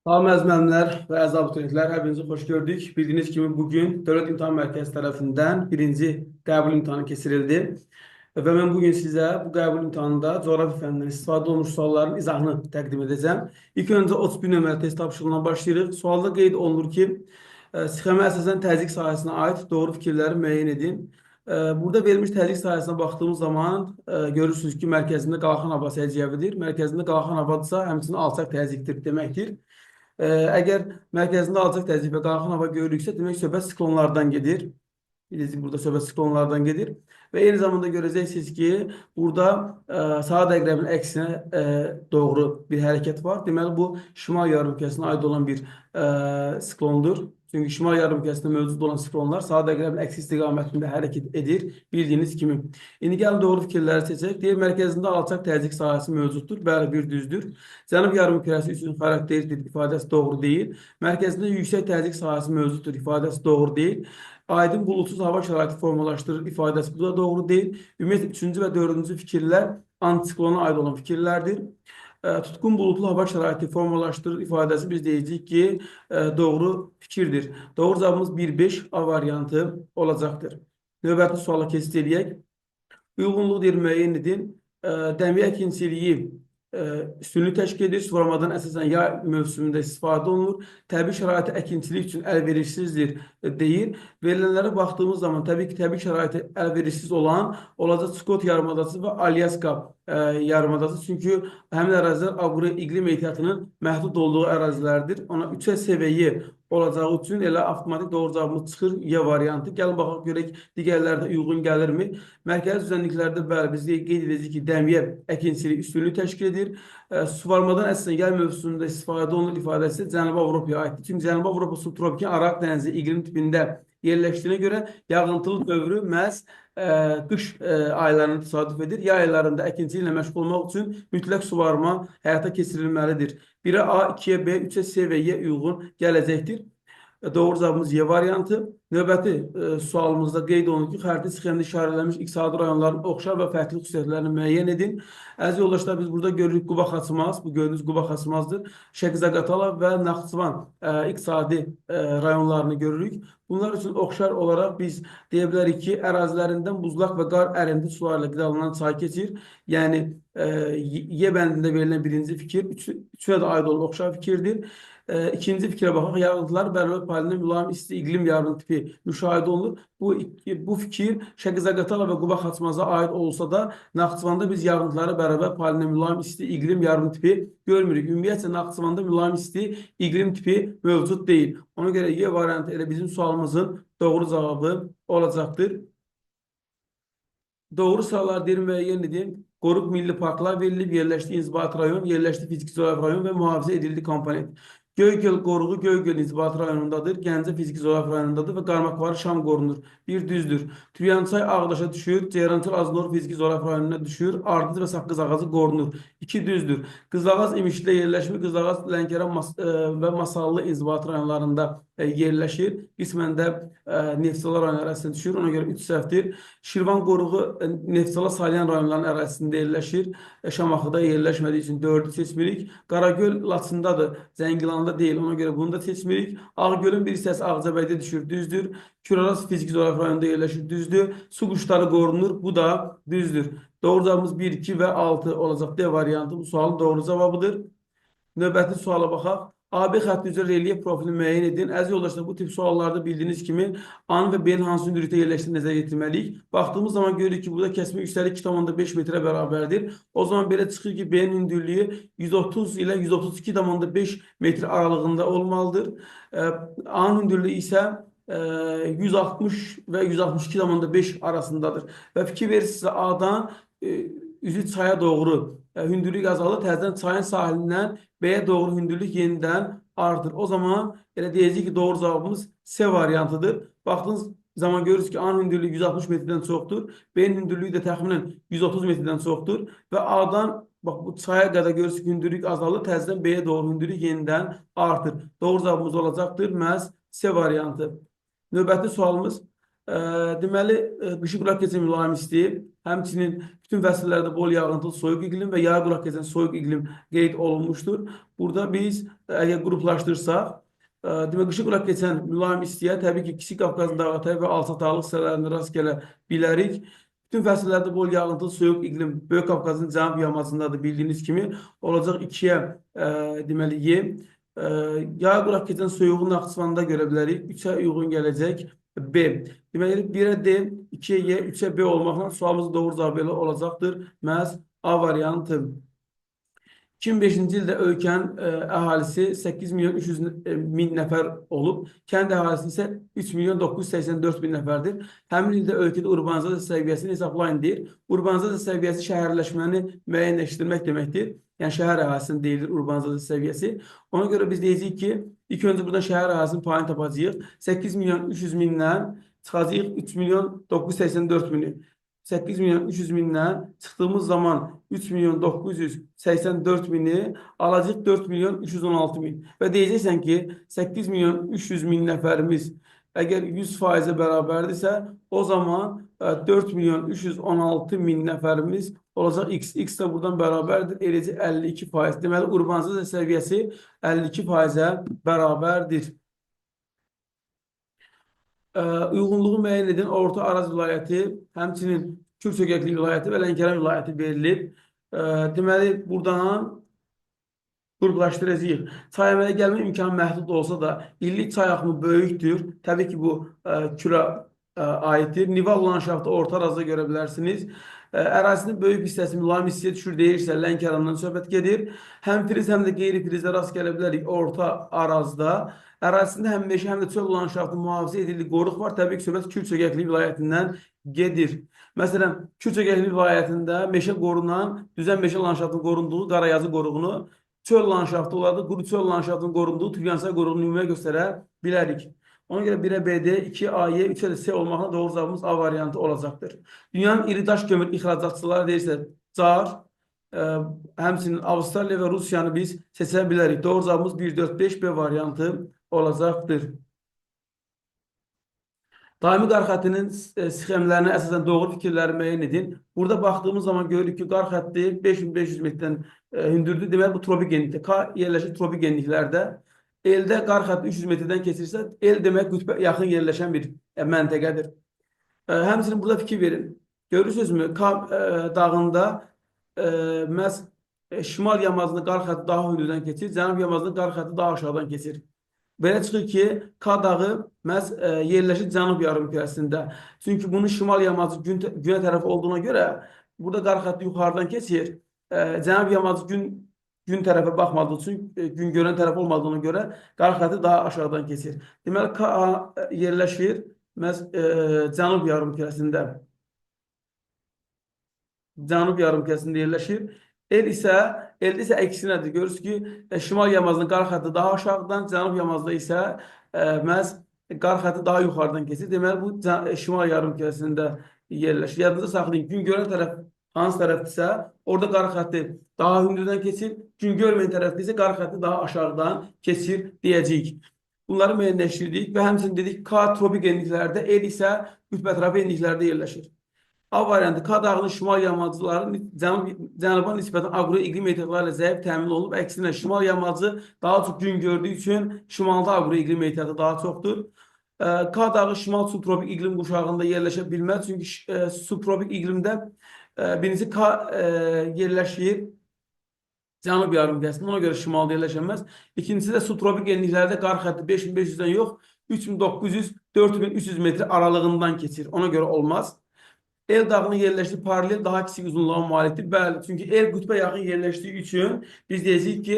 Salam əzmənlər və əziz abituriyentlər, hepinizi xoş gördük. Bildiğiniz kimi bugün Dövlət İmtahan Mərkəzi tərəfindən birinci qəbul imtahanı keçirildi. Və mən bugün sizə bu qəbul imtahanında coğrafi fəndən istifadə olunmuş sualların izahını təqdim edəcəm. İlk öncə 31 nömrəli test tapşırığından başlayırıq. Sualda qeyd olunur ki, sxemə əsasən təzyiq sahəsinə aid doğru fikirləri müəyyən edin. Burada verilmiş təzyiq sahəsinə baxdığımız zaman görürsünüz ki, mərkəzində qalxan hava səciyyəvidir. Mərkəzində qalxan havadırsa, həmçinin alçaq təzyiqdir deməkdir. Əgər mərkəzində alçaq təzyiq və qalxan hava görülürsə, demək söhbət siklonlardan gedir. Bilirsiniz, burada söhbət siklonlardan gedir. Və eyni zamanda görəcəksiniz ki, burada saat əqrəbinin əksinə doğru bir hərəkət var. Deməli, bu şimal yarımkürəsinə aid olan bir siklondur. Çünki şimal yarımkürəsində mövcud olan siklonlar saat əqrəbinin əksi istiqamətində hərəkət edir, bildiyiniz kimi. İndi gəlin doğru fikirləri seçək. Deyir, mərkəzində alçaq təzyiq sahəsi mövcuddur. Bəli, bir düzdür. Cənub yarımkürəsi üçün xarakteristik ifadəsi doğru deyil. Mərkəzində yüksək təzyiq sahəsi mövcuddur ifadəsi doğru deyil. Aydın bulutsuz hava şəraiti formalaşdırır ifadəsi bu da doğru deyil. Ümumiyyətlə, üçüncü və dördüncü fikirlər antisiklona aid olan fikirlərdir. Tutqun bulutlu hava şəraiti formalaşdırır ifadəsi biz deyəcəyik ki, doğru fikirdir. Doğru cavabımız 1-5 A variantı olacaqdır. Növbəti suala keçid edək. Uyğunluq deyir, müəyyən edin. Dəmir əkinçiliyi üstünlük təşkil edir. Suvarmadan əsasən yay mövsümündə istifadə olunur. Təbii şəraiti əkinçilik üçün əlverişsizdir deyir. Verilənlərə baxdığımız zaman təbii ki, təbii şəraiti əlverişsiz olan olacaq Skot yarımadası və Alyaska yarımadası. Çünki həmin ərazilər aqro iqlim ehtiyatının məhdud olduğu ərazilərdir. Ona 3 səviyyə olacağı üçün elə avtomatik doğru cavabımız çıxır Y variantı. Gəlin baxaq görək digərlərdə uyğun gəlirmi? Mərkəzi düzənliklərdə bəli biz qeyd edəcəyik ki, dəmiyə əkinçiliyi üstünlük təşkil edir. Suvarmadan əsasən yay mövsümündə istifadə olunur ifadəsi Cənubi Avropaya aiddir. Çünki Cənubi Avropa subtropik Araq dənizi iqlim tipində yerləşdiyinə görə yağıntılı dövrü məhz qış aylarına təsadüf edir. Yay aylarında əkinçiliklə məşğul olmaq üçün mütləq suvarma həyata keçirilməlidir. 1-ə A, 2-yə B, 3-ə C və Y uyğun gələcəkdir. Doğru cavabımız Y variantı. Növbəti sualımızda qeyd olunur ki, xəritə sxemdə işarələnmiş iqtisadi rayonların oxşar və fərqli xüsusiyyətlərini müəyyən edin. Əziz yoldaşlar, biz burada görürük Quba Xaçmaz, bu gördüyünüz Quba Xaçmazdır. Şəki-Zaqatala və Naxçıvan iqtisadi rayonlarını görürük. Bunlar üçün oxşar olaraq biz deyə bilərik ki, ərazilərindən buzlaq və qar ərindi sularla qidalanan çay keçir. Yəni, Y bəndində verilən birinci fikir, üçünə də aid olan oxşar fikirdir. İkinci fikrə baxaq, yağıntılar bərabər payında mülayim isti iqlim yarım tipi müşahidə olunur. Bu fikir Şəki-Zaqatala və Quba Xaçmaza aid olsa da, Naxçıvanda biz yağıntıları bərabər payında mülayim isti iqlim yarım tipi görmürük. Ümumiyyətlə, Naxçıvanda mülayim isti iqlim tipi mövcud deyil. Ona görə Y variantı elə bizim sualımızın doğru cavabı olacaqdır. Doğru sıralar deyir, müəyyən edin. Qoruq milli parklar verilib, yerləşdi inzibati rayon, yerləşdi fiziki zooloji rayon və mühafizə edildi komponent. Göygöl qoruğu Göygöl inzibati rayonundadır, Gəncə fiziki zooloji rayonundadır və Qarmaqvarı Şam qorunur. Bir düzdür. Türyançay Ağdaşa düşür, Ceyrançal Aznor fiziki zooloji rayonuna düşür, Ardıc və Saqqız ağacı qorunur. 2 düzdür. Qızılağaz İmişlidə yerləşmir, Qızılağaz Lənkəran və Masallı inzibati rayonlarında yerləşir. Qismən də Neftçala rayon ərazisində düşür, ona görə 3 səhvdir. Şirvan qoruğu Neftçala Salyan rayonlarının ərazisində yerləşir. Şamaxıda yerləşmədiyi üçün 4-ü seçmirik. Qaragöl Laçındadır, Zəngilanda deyil, ona görə bunu da seçmirik. Ağgölün bir hissəsi Ağcabəydə düşür, düzdür. Küraraz fiziki zooloji rayonunda yerləşir, düzdür. Su quşları qorunur, bu da düzdür. Doğru cavabımız 1, 2 və 6 olacaq D variantı bu sualın doğru cavabıdır. Növbəti suala baxaq. AB xətti üzrə relyef profilini müəyyən edin. Əziz yoldaşlar, bu tip suallarda bildiyiniz kimi A-nın və B-nin hansı hündürlükdə yerləşdiyini nəzərə yetirməliyik. Baxdığımız zaman görürük ki, burada kəsmə yüksəlik 2,5 metrə bərabərdir. O zaman belə çıxır ki, B-nin hündürlüyü 130 ilə 132,5 metr aralığında olmalıdır. A-nın hündürlüyü isə 160 və 162,5 arasındadır. Və fikir verirsinizsə A-dan üzü çaya doğru hündürlük azalır, təzədən çayın sahilindən B-yə doğru hündürlük yenidən artır. O zaman elə deyəcək ki, doğru cavabımız C variantıdır. Baxdığınız zaman görürüz ki, A-nın hündürlüyü 160 metrdən çoxdur, B-nin hündürlüyü də təxminən 130 metrdən çoxdur və A-dan bax, bu çaya qədər görürüz ki, hündürlük azalır, təzədən B-yə doğru hündürlük yenidən artır. Doğru cavabımız olacaqdır, məhz C variantı. Növbəti sualımız. Deməli, qışı quraq keçən mülayim isti, həmçinin bütün fəsillərdə bol yağıntılı soyuq iqlim və yay quraq keçən soyuq iqlim qeyd olunmuşdur. Burada biz əgər qruplaşdırsaq, demək, qışı quraq keçən mülayim istiyə təbii ki, Kiçik Qafqazın dağətəyi və alçataqlıq hissələrində rast gələ bilərik. Bütün fəsillərdə bol yağıntılı soyuq iqlim Böyük Qafqazın cənub yamacındadır, bildiyiniz kimi olacaq ikiyə deməli Y. Yay quraq keçən soyuğu Naxçıvanda görə bilərik. 3-ə uyğun gələcək B. Deməli 1-ə D, 2-yə Y, 3-ə B olmaqla sualımızın doğru cavabı elə olacaqdır. Məhz A variantı. 2005-ci ildə ölkənin əhalisi 8 milyon 300 min nəfər olub. Kənd əhalisi isə 3 milyon 984 min nəfərdir. Həmin ildə ölkədə urbanizasiya səviyyəsini hesablayın deyir. Urbanizasiya səviyyəsi şəhərləşməni müəyyənləşdirmək deməkdir. Yəni şəhər əhalisindən deyilir urbanizasiya səviyyəsi. Ona görə biz deyəcəyik ki, ilk öncə buradan şəhər əhalisinin payını tapacağıq. 8 milyon 300 mindən çıxacağıq 3 milyon 984 mini. 8 milyon 300 mindən çıxdığımız zaman 3 milyon 984 mini alacaq 4 milyon 316 min. Və deyəcəksən ki, 8 milyon 300 min nəfərimiz əgər 100%-ə bərabərdirsə, o zaman 4 milyon 316 min nəfərimiz olacaq X. X də buradan bərabərdir, eləcə 52%. Deməli, urbanizasiya səviyyəsi 52%-ə bərabərdir. Uyğunluğu müəyyən edən Orta Araz vilayəti, həmçinin Kür Çökəkli vilayəti və Lənkəran vilayəti verilib. Deməli, buradan qruplaşdıracağıq. Çay əmələ gəlmə imkanı məhdud olsa da, illik çay axımı böyükdür. Təbii ki, bu Kürə aiddir. Nival landşaftı Orta Arazda görə bilərsiniz. Ərazinin böyük hissəsi mülayim hissəyə düşür deyirsə, Lənkərandan söhbət gedir. Həm friz, həm də qeyri-frizə rast gələ bilərik Orta Arazda. Ərazisində həm meşə, həm də çöl landşaftı mühafizə edildiyi qoruq var. Təbii ki, söhbət Kür Çökəkli vilayətindən gedir. Məsələn, Kür Çökəkli vilayətində meşə qorunan, düzən meşə landşaftının qorunduğu Qarayazı qoruğunu, çöl landşaftı olardı, quru çöl landşaftının qorunduğu Türkənsay qoruğunu nümunə göstərə bilərik. Ona görə 1-ə BD, 2-ə AY, 3-ə də C olmaqla doğru cavabımız A variantı olacaqdır. Dünyanın iri daş kömür ixracatçıları deyirsə, CAR, həmçinin Avustraliya və Rusiyanı biz seçə bilərik. Doğru cavabımız 1, 4, 5 B variantı olacaqdır. Daimi qar xəttinin sxemlərinə əsasən doğru fikirləri müəyyən edin. Burada baxdığımız zaman görürük ki, qar xətti 5500 metrdən hündürdür. Deməli, bu tropik genlikdə. K yerləşir tropik genliklərdə. Eldə qar xətti 300 metrdən keçirsə, el demək qütbə yaxın yerləşən bir məntəqədir. Həmçinin burada fikir verin. Görürsünüzmü? K dağında məhz şimal yamacında qar xətti daha hündürdən keçir, cənub yamacında qar xətti daha aşağıdan keçir. Belə çıxır ki, K dağı məhz yerləşir cənub yarımkürəsində. Çünki bunun şimal yamacı günə tərəf olduğuna görə burada qar xətti yuxarıdan keçir. Cənub yamacı gün tərəfə baxmadığı üçün, gün görən tərəf olmadığına görə qar xətti daha aşağıdan keçir. Deməli, K yerləşir məhz cənub yarımkürəsində. Cənub yarımkürəsində yerləşir. Eldə isə əksinədir. Görürsünüz ki, şimal yamacının qar xətti daha aşağıdan, cənub yamacında isə məhz qar xətti daha yuxarıdan keçir. Deməli, bu şimal yarımkürəsində yerləşir. Yadınızda saxlayın, gün görən tərəf hansı tərəfdirsə, orada qar xətti daha hündürdən keçir, gün görməyən tərəfdə isə qar xətti daha aşağıdan keçir deyəcəyik. Bunları müəyyənləşdirdik və həmçinin dedik, K tropik enliklərdə, el isə qütbətrafı enliklərdə yerləşir. A variantı, K dağının şimal yamacları cənuba nisbətən aqroiqlim ehtiyatları ilə zəif təmin olunub. Əksinə, şimal yamacı daha çox gün gördüyü üçün şimalda aqroiqlim ehtiyatı daha çoxdur. K dağı şimal subtropik iqlim quşağında yerləşə bilməz. Çünki subtropik iqlimdə birincisi K yerləşir cənub yarımkürəsində, ona görə şimalda yerləşəməz. İkincisi də subtropik enliklərdə qar xətti 5500-dən yox, 3900-4300 metr aralığından keçir. Ona görə olmaz. El dağının yerləşdiyi paralel daha kiçik uzunluğa malikdir. Bəli, çünki el qütbə yaxın yerləşdiyi üçün biz deyəcəyik ki,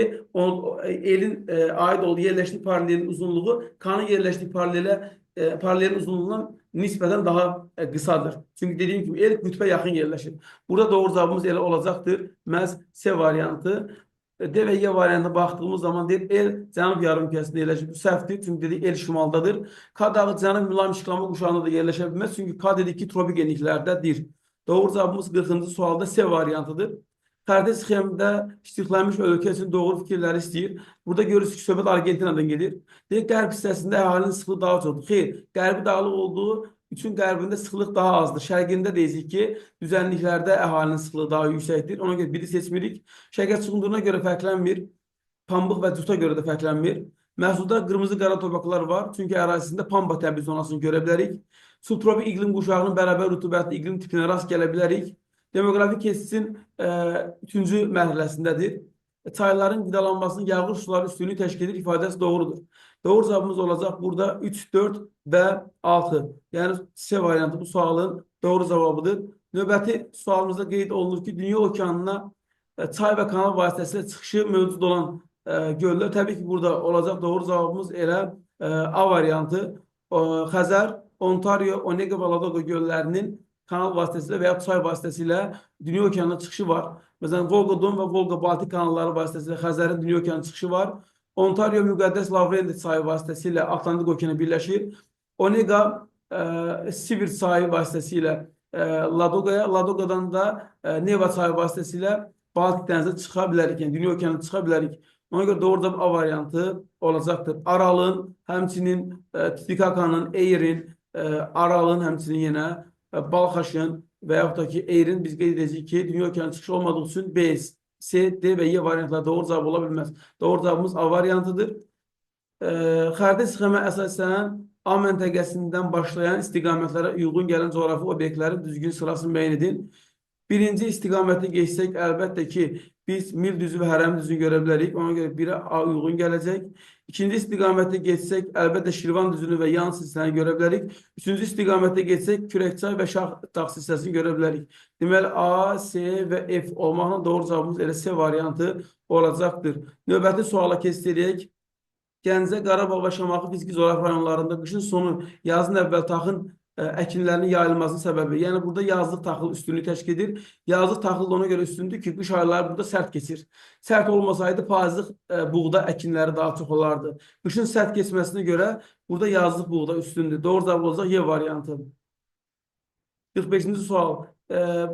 elin aid olduğu yerləşdiyi paralelin uzunluğu K-nın yerləşdiyi paralelin uzunluğundan nisbətən daha qısadır. Çünki dediyim kimi, el qütbə yaxın yerləşir. Burada doğru cavabımız elə olacaqdır. Məhz C variantı. D və Y variantına baxdığımız zaman deyir, el cənub yarımkürəsində yerləşir. Bu səhvdir, çünki dedik, el şimaldadır. K dağı cənub mülayim işıqlama quşağında da yerləşə bilməz, çünki K dedik ki, tropik enliklərdədir. Doğru cavabımız 40-cı sualda C variantıdır. Xəritə sxemdə iştiqlənmiş ölkə üçün doğru fikirləri istəyir. Burada görürsünüz ki, söhbət Argentinadan gedir. Deyək, qərb hissəsində əhalinin sıxlığı daha çoxdur. Xeyr, qərbi dağlıq olduğu üçün qərbində sıxlıq daha azdır. Şərqində deyirik ki, düzənliklərdə əhalinin sıxlığı daha yüksəkdir. Ona görə biri seçmirik. Şəker çuxunduruna görə fərqlənmir. Pambıq və cuta görə də fərqlənmir. Məhsulda qırmızı qara torpaqlar var. Çünki ərazisində pamba təbii zonasını görə bilərik. Subtropik iqlim qurşağının bərabər rütubətli iqlim tipinə rast gələ bilərik. Demoqrafik kesisin 3-cü mərhələsindədir. Çayların qidalanmasının yağış suları üstünlüyü təşkil edir ifadəsi doğrudur. Doğru cavabımız olacaq burada 3, 4 və 6. Yəni C variantı bu sualın doğru cavabıdır. Növbəti sualımızda qeyd olunur ki, Dünya okeanına çay və kanal vasitəsilə çıxışı mövcud olan göllər. Təbii ki, burada olacaq doğru cavabımız elə A variantı. Xəzər, Ontario, Onega və Ladoga göllərinin kanal vasitəsilə və ya çay vasitəsilə Dünya okeanına çıxışı var. Məsələn, Volqa-Don və Volqa-Baltik kanalları vasitəsilə Xəzərin Dünya okeanına çıxışı var. Ontario müqəddəs Lavrenti çayı vasitəsilə Atlantik okeana birləşir. Onega Sibir çayı vasitəsilə Ladogaya, Ladoga'dan da Neva çayı vasitəsilə Baltik dənizə çıxa bilərik, yəni Dünya okeanına çıxa bilərik. Ona görə doğru cavab A variantı olacaqdır. Aralın, həmçinin Titicacanın, Eyrin, Aralın, həmçinin yenə Balxaşın və yaxud da ki, Eyrin biz qeyd edəcəyik ki, Dünya okeanına çıxışı olmadığı üçün B, C, D və Y variantları doğru cavab ola bilməz. Doğru cavabımız A variantıdır. Xəritə sxemə əsasən A məntəqəsindən başlayan istiqamətlərə uyğun gələn coğrafi obyektlərin düzgün sırasını müəyyən edin. Birinci istiqamətə geçsək, əlbəttə ki, biz mil düzü və hərəm düzünü görə bilərik. Ona görə biri A uyğun gələcək. İkinci istiqamətə geçsək, əlbəttə Şirvan düzünü və yan silsiləni görə bilərik. Üçüncü istiqamətə geçsək, Kürəkçay və Şahdağ silsiləsini görə bilərik. Deməli, A, C və F olmaqla doğru cavabımız elə C variantı olacaqdır. Növbəti suala keçdirək. Gəncə, Qarabağ və Şamaxı fiziki coğrafi rayonlarında qışın sonu, yazın əvvəl taxıl əkinlərinin yayılmasının səbəbi. Yəni, burada yazlıq taxıl üstünlüyü təşkil edir. Yazlıq taxıl da ona görə üstündür ki, qış ayları burada sərt keçir. Sərt olmasaydı, payızlıq buğda əkinləri daha çox olardı. Qışın sərt keçməsinə görə burada yazlıq buğda üstündür. Doğru cavab olacaq Y variantı. 45-ci sual.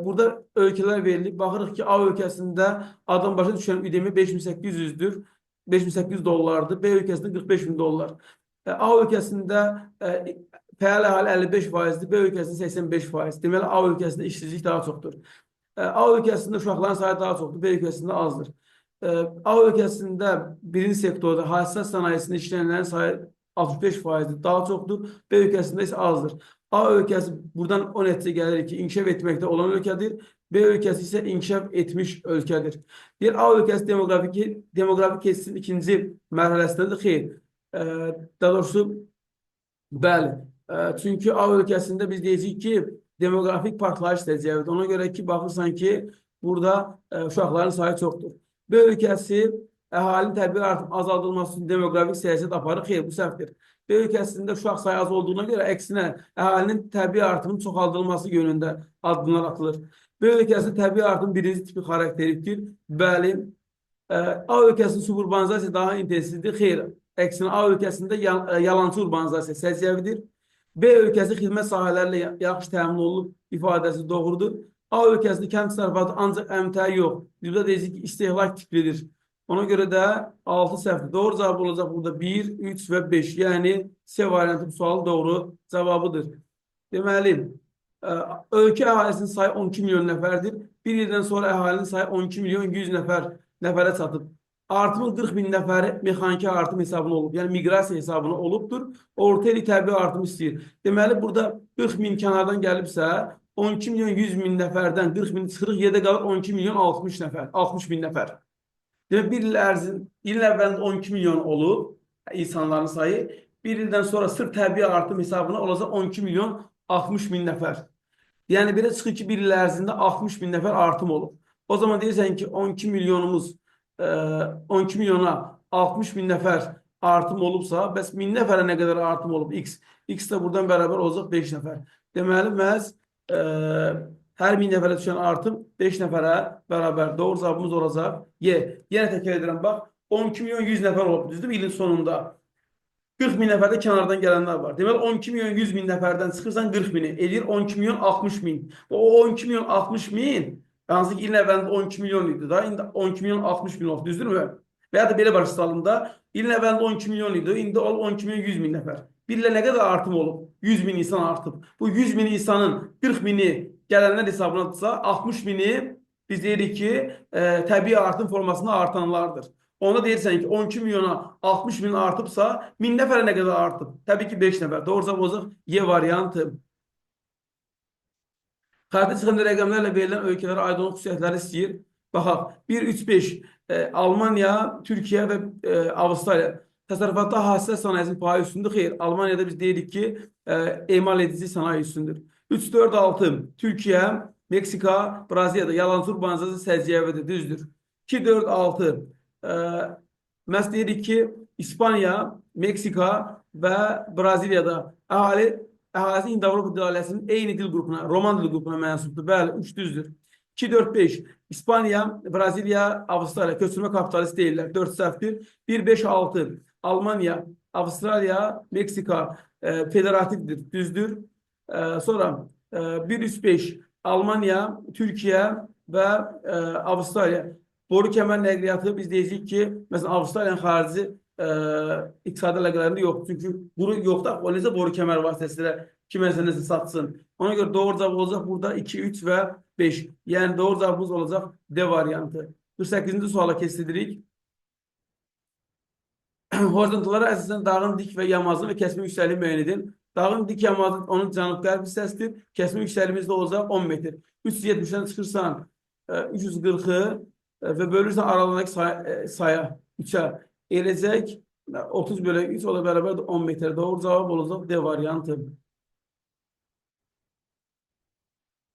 Burada ölkələr verilib. Baxırıq ki, A ölkəsində adam başa düşən üdemi 5800-dür. 5800 dollardır. B ölkəsində 45.000 dollar. A ölkəsində fəal əhali 55%-dir. B ölkəsində 85%. Deməli, A ölkəsində işsizlik daha çoxdur. A ölkəsində uşaqların sayı daha çoxdur. B ölkəsində azdır. A ölkəsində birinci sektorda hasilat sənayesində işləyənlərin sayı 65%-dir. Daha çoxdur. B ölkəsində isə azdır. A ölkəsi buradan o nəticə gəlir ki, inkişaf etməkdə olan ölkədir. B ölkəsi isə inkişaf etmiş ölkədir. Deyir, A ölkəsi demoqrafik kesisin ikinci mərhələsindədir. Xeyr. Daha doğrusu, bəli. Çünki A ölkəsində biz deyəcəyik ki, demoqrafik partlayış təcrübədir. Ona görə ki, baxırsan ki, burada uşaqların sayı çoxdur. B ölkəsi əhalinin təbii artım azaldılması üçün demoqrafik siyasət aparır. Xeyr, bu səhvdir. B ölkəsində uşaq sayı az olduğuna görə əksinə əhalinin təbii artımın çoxaldılması yönündə addımlar atılır. B ölkəsində təbii artım birinci tipi xarakterikdir. Bəli, A ölkəsinin suburbanizasiya daha intensivdir. Xeyr, əksinə A ölkəsində yalançı urbanizasiya səciyyəvidir. B ölkəsi xidmət sahələrlə yaxşı təmin olunub ifadəsi doğrudur. A ölkəsində kənd təsərrüfatı ancaq əmtəə yox. Burada deyirik ki, istehlak tiplidir. Ona görə də 6 səhvdir. Doğru cavab olacaq burada 1, 3 və 5. Yəni C variantı bu sualın doğru cavabıdır. Deməli, ölkə əhalisinin sayı 12 milyon nəfərdir. Bir ildən sonra əhalinin sayı 12 milyon 100 nəfərə çatıb. Artımın 40 min nəfəri mexaniki artım hesabına olub. Yəni miqrasiya hesabına olubdur. Orta ili təbii artım istəyir. Deməli, burada 40 min kənardan gəlibsə, 12 milyon 100 min nəfərdən 40 min çıxırıq, yerdə qalır 12 milyon 60 nəfər, 60 min nəfər. Demək, bir il əvvəlində 12 milyon olub insanların sayı, bir ildən sonra sırf təbii artım hesabına olacaq 12 milyon 60 min nəfər. Yəni, belə çıxır ki, bir il ərzində 60 min nəfər artım olub. O zaman deyirsən ki, 12 milyona 60 min nəfər artım olubsa, bəs 1000 nəfərə nə qədər artım olub? X. X də buradan bərabər olacaq 5 nəfər. Deməli, məhz hər 1000 nəfərə düşən artım 5 nəfərə bərabər. Doğru cavabımız olacaq Y. Yenə təkrar edirəm, bax, 12 milyon 100 nəfər olub, düzdür, ilin sonunda. 40 min nəfərdə kənardan gələnlər var. Deməli, 12 milyon 100 min nəfərdən çıxırsan 40 mini, edir 12 milyon 60 min. O 12 milyon 60 min, hansı ki, ilin əvvəlində 12 milyon idi da, indi 12 milyon 60 min olub, düzdürmü? Veya da belə başa salında ilin əvvəlində 12 milyon idi, indi 12 milyon 100 min nəfər. Bir ilə nə qədər artım olub? 100 min insan artıb. Bu 100 min insanın 40 mini gələnlər hesabınadırsa, 60 mini biz deyirik ki, təbii artım formasında artanlardır. Ona deyirsən ki, 12 milyona 60 min artıbsa, 1000 nəfərə nə qədər artıb? Təbii ki, 5 nəfər. Doğru cavab olacaq Y variantı. Xəritə çıxımlı rəqəmlərlə verilən ölkələrə aydınlıq xüsusiyyətləri istəyir. Baxaq, 1, 3, 5 Almanya, Türkiyə və Avstraliya. Təsərrüfatda hasılə sənayesinin payı üstündür. Xeyr, Almaniyada biz deyirik ki, emal edici sənaye üstündür. 3, 4, 6 Türkiyə, Meksika, Braziliyada yalancı urbanizasiya səciyyəvidir, düzdür. 2, 4, 6 məhz deyirik ki, İspaniya, Meksika və Braziliyada əhalisi İndo-Avropa dil ailəsinin eyni dil qrupuna, Roman dil qrupuna mənsubdur. Bəli, 3 düzdür. 2, 4, 5 İspaniya, Braziliya, Avstraliya köçürmə kapitalist deyirlər. 4 səhvdir. 1, 5, 6 Almanya, Avstraliya, Meksika federativdir. Düzdür. Sonra 1, 3, 5 Almanya, Türkiyə və Avstraliya. Boru kəmər nəqliyyatı biz deyəcəyik ki, məsələn, Avstraliyanın xarici iqtisadi əlaqələrində yoxdur. Çünki bunu yoxdur. O necə boru kəmər vasitəsilə kiməsə nəsə satsın. Ona görə doğru cavab olacaq burada 2, 3 və 5. Yəni doğru cavabımız olacaq D variantı. 48-ci suala keçidirik. Horizontallara əsasən dağın dik və yamazlı və kəsmə yüksəkliyi müəyyən edin. Dağın dik yamazlı onun cənub-qərb hissəsidir. Kəsmə yüksəkliyimiz də olacaq 10 metr. 370-dən çıxırsan 340-ı və bölürsən aralarındakı saya 3-ə eləcək 30 bölü 3 ola bərabər 10 metr. Doğru cavab olacaq D variantı.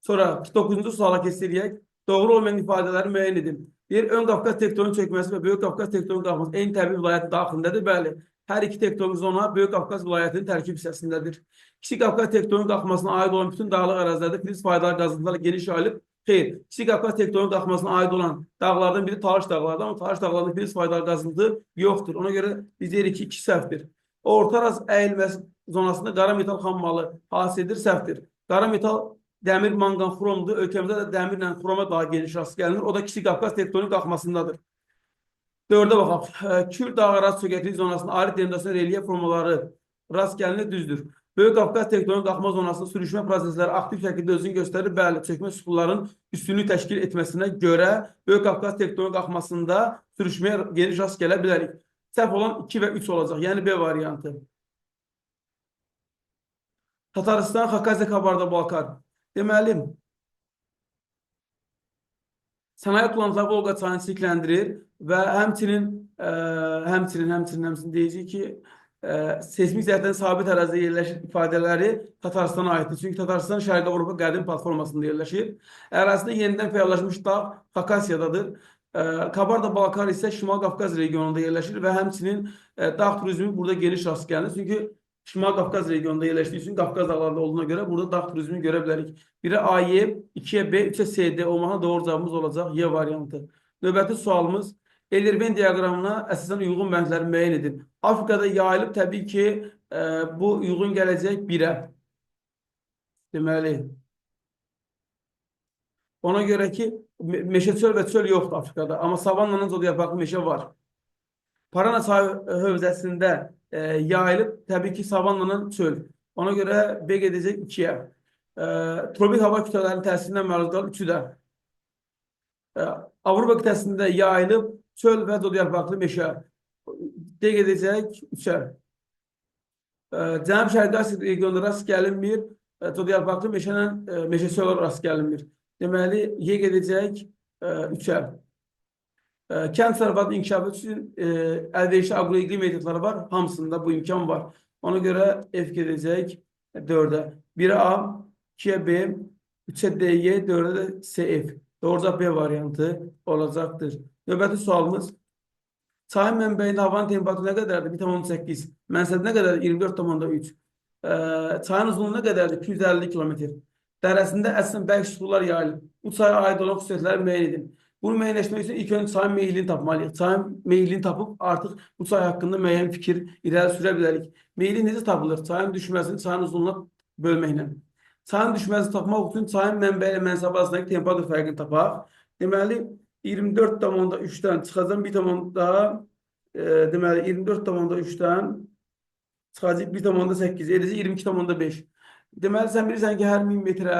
Sonra 9-cu suala keçirik. Doğru olmayan ifadələri müəyyən edin. Bir, ön Qafqaz tektonik çökməsi və Böyük Qafqaz tektonik qalxması eyni təbii vilayətin daxilindədir. Bəli, hər iki tektonik zona Böyük Qafqaz vilayətinin tərkib hissəsindədir. Kiçik Qafqaz tektonik qalxmasına aid olan bütün dağlıq ərazilərdə filiz faydalı qazıntılarla geniş yayılıb. Xeyr, Kiçik Qafqaz tektonik qalxmasına aid olan dağlardan biri Talış dağlardan, ama Talış dağlarında filiz faydalı qazıntı yoxdur. Ona görə biz deyirik ki, 2 səhvdir. Orta raz əyilməsi zonasında qara metal xammalı hasil edir, səhvdir. Qara metal dəmir, manqan, xromdur. Ölkəmizdə də dəmirlə xroma daha geniş rast gəlinir. O da Kiçik Qafqaz tektonik qalxmasındadır. 4-ə baxaq. Kür dağ ərazi çökəkliyi zonasında ayrı dendasyon relyef formaları rast gəlinir, düzdür. Böyük Qafqaz tektonik qalxma zonasında sürüşmə prosesləri aktiv şəkildə özünü göstərir. Bəli, çökmə süxurların üstünlük təşkil etməsinə görə Böyük Qafqaz tektonik qalxmasında sürüşməyə geniş rast gələ bilərik. Səhv olan 2 və 3 olacaq. Yəni B variantı. Tataristan, Xakasya, Kabarda-Balkar. Deməli, sənaye planları Volqa çayını çirkləndirir və həmçinin deyəcək ki, seismik cəhətdən sabit ərazidə yerləşir ifadələri Tataristana aiddir. Çünki Tataristan Şərqi Avropa qədim platformasında yerləşir. Ərazisində yenidən fəallaşmış dağ Xakasyadadır. Kabarda-Balkar isə Şimal Qafqaz regionunda yerləşir və həmçinin dağ turizmi burada geniş rast gəlinir. Çünki Şimal Qafqaz regionunda yerləşdiyi üçün Qafqaz dağlarında olduğuna görə burada dağ turizmini görə bilərik. 1-ə A-Y, 2-yə B, 3-ə S-D olmağa doğru cavabımız olacaq Y variantı. Növbəti sualımız Ellerben diaqramına əsasən uyğun bəndləri müəyyən edin. Afrikada yayılıb təbii ki bu uyğun gələcək 1-ə. Deməli, ona görə ki meşə çöl və çöl yoxdur Afrikada. Amma savannanın zodyapaqlı meşə var. Parana hövzəsində yayılıb təbii ki savannanın çöl. Ona görə B gedəcək 2-yə. Tropik hava kütlələrinin təsirindən məruz qalıb 3-də. Avropa qitəsində yayılıb çöl və zodyapaqlı meşə. D gedəcək 3-ə. Cənub-Şərqi Asiya regionunda rast gəlinmir. Zodyapaqlı meşə çöl rast gəlinmir. Deməli, Y gedəcək 3-ə. Kənd təsərrüfatının inkişafı üçün əlverişli aqroiqlim metodları var. Hamısında bu imkan var. Ona görə F gedəcək 4-ə. 1-ə A, 2-yə B, 3-ə D, Y, 4-ə də C, F. Doğru cavab B variantı olacaqdır. Növbəti sualımız. Çayın mənbəyində havanın temperaturu nə qədərdir? 1,8. Mənsədi nə qədərdir? 24,3. Çayın uzunluğu nə qədərdir? 250 km. Dərəsində əsasən bərk suxurlar yayılır. Bu çaya aid olan xüsusiyyətləri müəyyən edin. Bunu müəyyənləşmək üçün ilk öncə çayın meyilini tapmalıyıq. Çayın meyilini tapıb artıq bu çay haqqında müəyyən fikir irəli sürə bilərik. Meyili necə tapılır? Çayın düşməsini çayın uzunluğuna bölməklə. Çayın düşməsini tapmaq üçün çayın mənbə ilə mənsəb arasındakı temperatur fərqini tapaq. Deməli, 24,3'ten çıxacam 1,3'dan deməli 24,3'dan çıxacaq 1,8 eləcə 22,5. Deməli sən bilirsən ki, hər 1000 metrə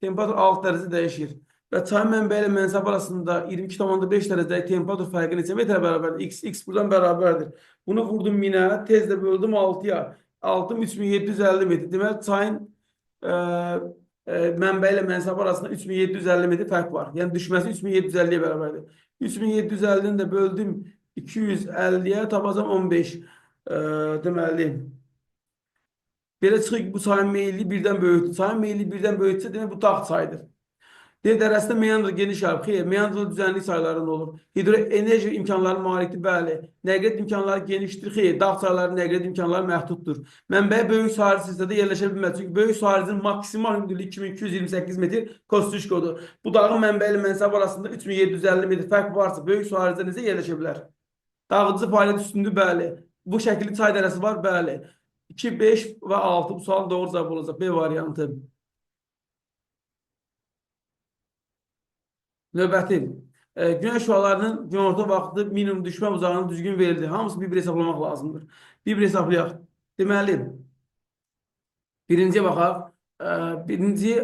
temperatur 6 dərəcə dəyişir. Və çay mənbəyi ilə mənsəb arasında 22,5 dərəcəlik temperatur fərqi neçə metrə bərabərdir? X buradan bərabərdir. Bunu vurdum 1000'ə, tez də böldüm 6'ya. 6'm 3750 metr. Deməli çayın mənbə ilə mənsəb arasında 3750 metr fərq var. Yəni düşməsi 3750'ye bərabərdir. 3750'ni də böldüm 250'ye tapacam 15. Deməli belə çıxır ki, bu çayın meyilli birdən böyükdür. Çayın meyilli birdən böyüksə demək bu dağ çayıdır. Deyir dərəsində meandr geniş yarıb. Xeyr, meandr düzənlik çaylarında olur. Hidroenerji imkanları malikdir, bəli. Nəqliyyat imkanları genişdir. Xeyr, dağ çaylarının nəqliyyat imkanları məhduddur. Mənbəyə böyük sahil hissədə yerləşə bilməz. Çünki böyük sahilin maksimal hündürlüyü 2228 metr Kosciuszkodur. Bu dağın mənbəyi ilə mənsəb arasında 3750 metr fərq varsa, böyük sahildə necə yerləşə bilər? Dağıdıcı fəaliyyət üstündür, bəli. Bu şəkilli çay dərəsi var, bəli. 2, 5 və 6 bu sualın doğru cavabı olacaq. B variantı. Növbəti. Günəş şüalarının günorta vaxtı minimum düşmə uzağını düzgün verildi. Hamısı bir-bir hesaplamaq lazımdır. Bir-bir hesaplayaq. Deməli, birinciyə baxaq. Birinci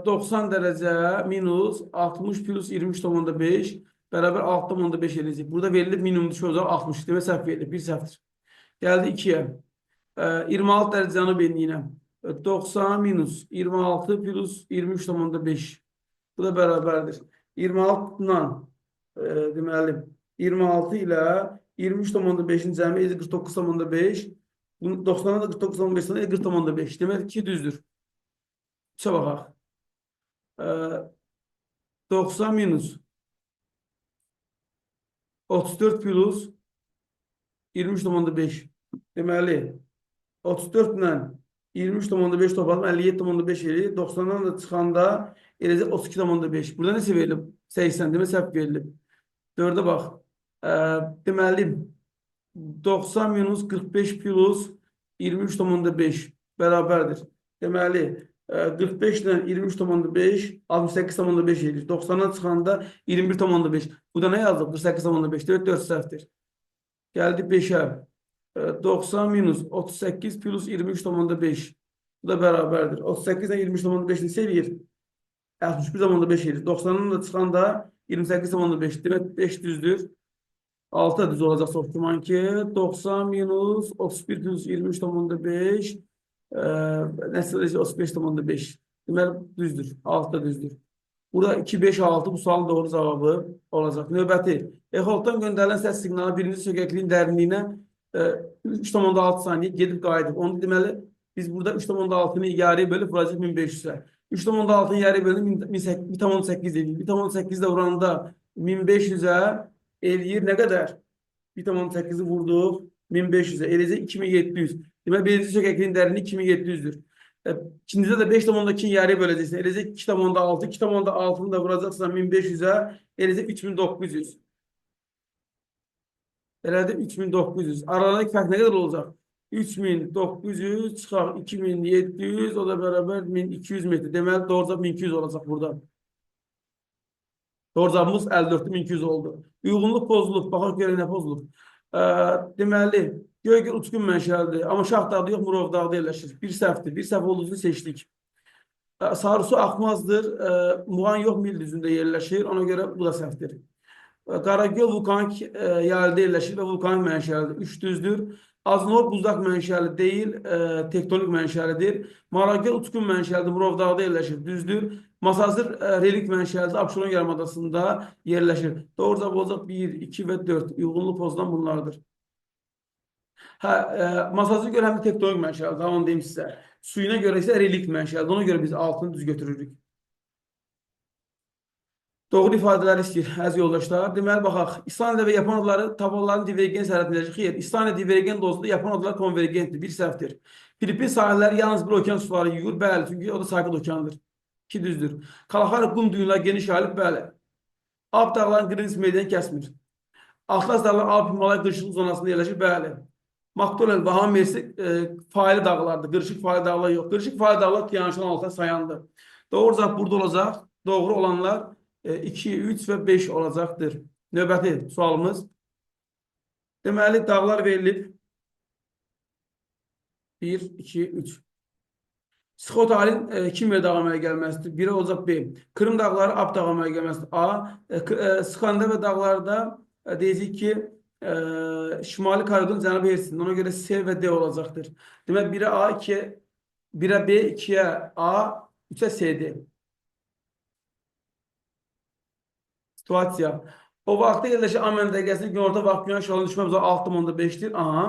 90 dərəcə minus 60 plus 23,5 bərabər 6,5 eləyəcək. Burada verilib minimum düşmə uzağı 60. Demək səhv verilib. Bir səhvdir. Gəldi 2'yə. 26 dərəcə cənub enliyinə. 90 minus 26 plus 23,5. Bu da bərabərdir. 26'dan deməli 26 ilə 23,5'in cəmi 49,5. 90'dan da 49,5'dan 40,5. Demək ki düzdür. 3'ə baxaq. 90 minus 34 plus 23,5. Deməli 34 ilə 23,5 topladım 57,5 eləyir. 90'dan da çıxanda eləcək 32,5. Burada neçə verilib? 80. Demək səhv verilib. 4'ə bax. Deməli 90 minus 45 plus 23,5 bərabərdir. Deməli 45 ilə 23,5 68,5 eləyir. 90'dan çıxanda 21,5. Bu da nə yazılıb? 48,5. 4 səhvdir. Gəldi 5'ə. 90 minus 38 plus 23,5. Bu da bərabərdir. 38 ilə 23,5 neçə eləyir? 61,5 eləyir. 90'dan da çıxanda 28,5. Demək 5 düzdür. 6 düz olacaq soxduman ki. 90 minus 31 plus 23,5 nəsə 35,5. Deməli düzdür. 6 düzdür. Burada 2, 5, 6 bu sualın doğru cavabı olacaq. Növbəti. Exolotdan göndərilən səs siqnalı birinci sökəkliyin dərinliyinə 3,6 saniye gedib qayıdıb. Onu deməli biz burada 3,6'nı yarıya bölüb vuracaq 1500'ə. 3,6'nı yarıya bölüb 1,8 eləyir. 1,8 də vuranda 1500'ə eləyir nə qədər? 1,8'i vurduq 1500'ə eləyəcək 2700. Deməli birinci sökəkliyin dərinliyi 2700'dür. İkincide de 5,2'ni yarıya böləcəksən. Eləcək 2,6. 2,6'nı da vuracaqsan 1500'ə eləcək 3900. Elədi 3900. Aradaki fərq nə qədər olacaq? 3900 çıxaq 2700, o da bərabər 1200 metr. Deməli doğru cavab 1200 olacaq burada. Doğru cavabımız 54.200 oldu. Uyğunluq pozulub. Baxaq görək nə pozulub. Deməli Göygöl uçqun mənşəlidir. Amma Şahdağda yox, Murovdağda yerləşir. Bir səhvdir. Bir səhv olduğunu seçdik. Sarısu axmazdır. Muğan yox, Mil düzündə yerləşir. Ona görə bu da səhvdir. Qaragöl vulkanik yaylıda yerləşir və vulkanik mənşəlidir. 3 düzdür. Aznor buzlaq mənşəli deyil, tektonik mənşəlidir. Maragöl uçqun mənşəlidir, Murovdağda yerləşir. Düzdür. Masazır relik mənşəlidir, Abşeron yarımadasında yerləşir. Doğru cavab olacaq 1, 2 və 4. Uyğunluq pozulan bunlardır. Masazır görə həm də tektonik mənşəlidir, onu deyim sizə. Suyuna görə isə relik mənşəlidir. Ona görə biz altını düz götürürük. Doğru ifadələr istəyir, əziz yoldaşlar. Deməli, baxaq, İslandiya və Yapon adaları tavanların divergen sərhədindədir. Xeyr, İslandiya divergen dozda, Yapon adaları konvergentdir. Bir səhvdir. Filipin sahilləri yalnız bir okean suları yuyur. Bəli, çünki o da sakit okeandır. 2 düzdür. Kalahari qum dünyular geniş yayılıb. Bəli. Alp dağların Qrinç meydanı kəsmir. Atlas dağları Alp Himalay qırışıqlı zonasında yerləşir. Bəli. Makdonel və Hamersi faili dağlardır. Qırışıq faili dağlar yox. Qırışıq faili dağlar Tiyanşan altına sayandı. Doğru cavab burada olacaq. Doğru olanlar 2, 3 ve 5 olacaktır. Növbəti sualımız. Deməli, dağlar verilib. 1, 2, 3. Skotalin kimya dağı əmələ gəlməsidir. 1 olacaq B. Kırım dağları Ab dağı əmələ gəlməsidir. A. Skandinaviya dağlarda deyəcək ki, Şimali Karadon Cənubi Hersin. Ona görə C və D olacaqdır. Demək 1'ə A, 2'ə 1'ə B, 2'ə A, 3'ə C, D. Situasiya. O vaxtda yerləşən A məntəqəsində günorta vaxt günəş şüalarının düşmə uzağı 6,5'dir. Aha.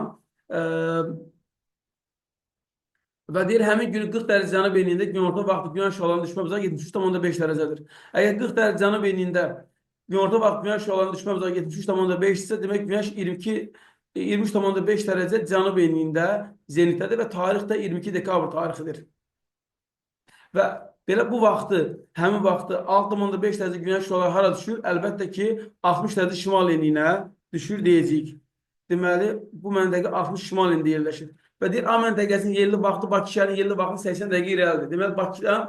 Və deyir, həmin gün 40 dərəcə cənub enliyində günorta vaxtı günəş şüalarının düşmə uzağı 73,5 dərəcədir. Əgər 40 dərəcə cənub enliyində günorta vaxtı günəş şüalarının düşmə uzağı 73,5 isə, demək günəş 23,5 dərəcə cənub enliyində zenitdədir və tarix də 22 dekabr tarixidir. Və belə bu vaxtı, həmin vaxtı 6,5 dərəcə günəş şüaları hara düşür? Əlbəttə ki, 60 dərəcə şimal enliyinə düşür deyəcəyik. Deməli, bu məntəqə 60 şimal enliyində yerləşir. Və deyir, A məntəqəsinin yerli vaxtı Bakı şəhərinin yerli vaxtı 80 dəqiqə irəlidir. Deməli, Bakıdan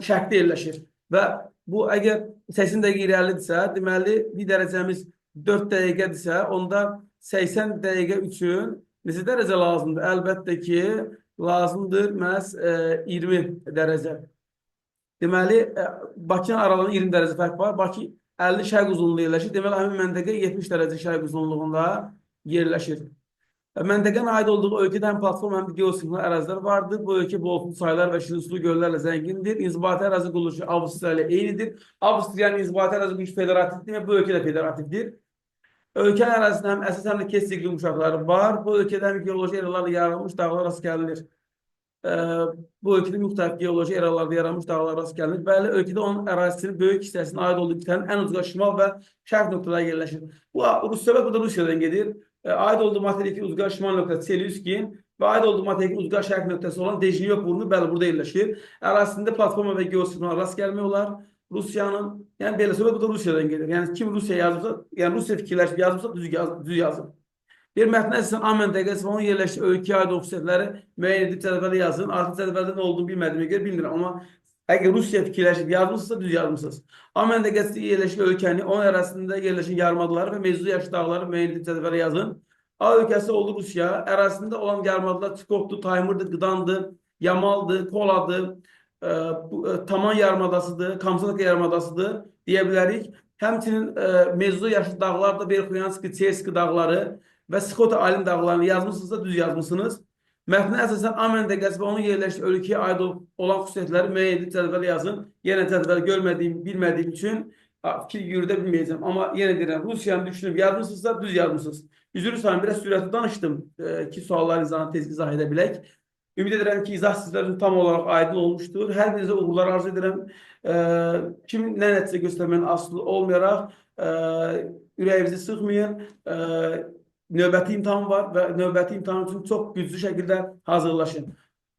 şərqdə yerləşir. Və bu əgər 80 dəqiqə irəlidirsə, deməli, bir dərəcəmiz 4 dəqiqədirsə, onda 80 dəqiqə üçün neçə dərəcə lazımdır? Əlbəttə ki, lazımdır məhz 20 dərəcə. Deməli, Bakının aralarında 20 dərəcə fərq var. Bakı 50 şərq uzunluğunda yerləşir. Deməli, həmin məntəqə 70 dərəcə şərq uzunluğunda yerləşir. Məntəqənin aid olduğu ölkədə həm platform, həm də geosinkron ərazilər vardır. Bu ölkə bolluqlu çaylar və şirin sulu göllərlə zəngindir. İnzibati ərazi quruluşu Avstriya ilə eynidir. Avstriyanın inzibati ərazi quruluşu federativdir və bu ölkə də federativdir. Ölkənin ərazisində həm əsas həm də kes iqlim uşaqları var. Bu ölkədə həm geoloji eralarla yaranmış dağlar rast gəlinir. Bu ölkədə müxtəlif geoloji eralarda yaranmış dağlar rast gəlinir. Bəli, ölkədə onun ərazisinin böyük hissəsinin aid olduğu qitənin ən ucuz şimal və şərq nöqtələri yerləşir. Bu Rusiyada, bu da Rusiyadan gedir. Aid olduğu materikin uzqar şimal nöqtəsi Selyuskin və aid olduğu materikin uzqar şərq nöqtəsi olan Dejnyok burnu, bəli, burada yerləşir. Ərazisində platforma və geosinkron rast gəlmək olar. Rusiyanın, yəni belə söhbət, bu da Rusiyadan gedir. Yəni kim Rusiya yazırsa, yəni Rusiya fikirləşib yazırsa düz yazır. Bir mətnə əsasən A məntəqəsi və onun yerləşdiyi ölkəyə aid xüsusiyyətləri müəyyən edib cədvələ yazın. Artıq cədvəldə nə olduğunu bilmədiyimə görə bilmirəm, amma əgər Rusiya fikirləşib yazmışsınızsa düz yazmışsınız. A məntəqəsi yerləşdiyi ölkəni, onun ərazisində yerləşən yarımadları və mevzu yaşlı dağları müəyyən edib cədvələ yazın. A ölkəsi oldu Rusiya, ərazisində olan yarımadlar Çikotdur, Taymırdır, Qıdandır, Yamaldır, Koladır, Taman yarımadasıdır, Kamçatka yarımadasıdır deyə bilərik. Həmçinin mevzu yaşlı dağlar da Verxoyanski, Çerski dağları və Skota Alin dağlarını yazmışsınızsa düz yazmışsınız. Mətnə əsasən A məntəqəsi və onun yerləşdiyi ölkəyə aid olan xüsusiyyətləri müəyyən edib cədvələ yazın. Yenə cədvəli görmədiyim, bilmədiyim üçün fikir yürüdə bilməyəcəm. Amma yenə deyirəm, Rusiyanı düşünüb yazmışsınızsa düz yazmışsınız. Üzrü sayın, biraz sürətli danışdım ki, sualları tez izah edə bilək. Ümid edirəm ki, izah sizlər üçün tam olaraq aydın olmuşdur. Hər birinizə uğurlar arzu edirəm. Kim nə nəticə göstərmənin asılı olmayaraq ürəyinizi sıxmayın. Növbəti imtahan var və növbəti imtahan üçün çox güclü şəkildə hazırlaşın.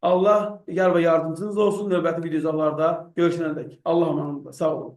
Allah yar və yardımcınız olsun. Növbəti videolarda görüşənədək. Allah amanında. Sağ olun.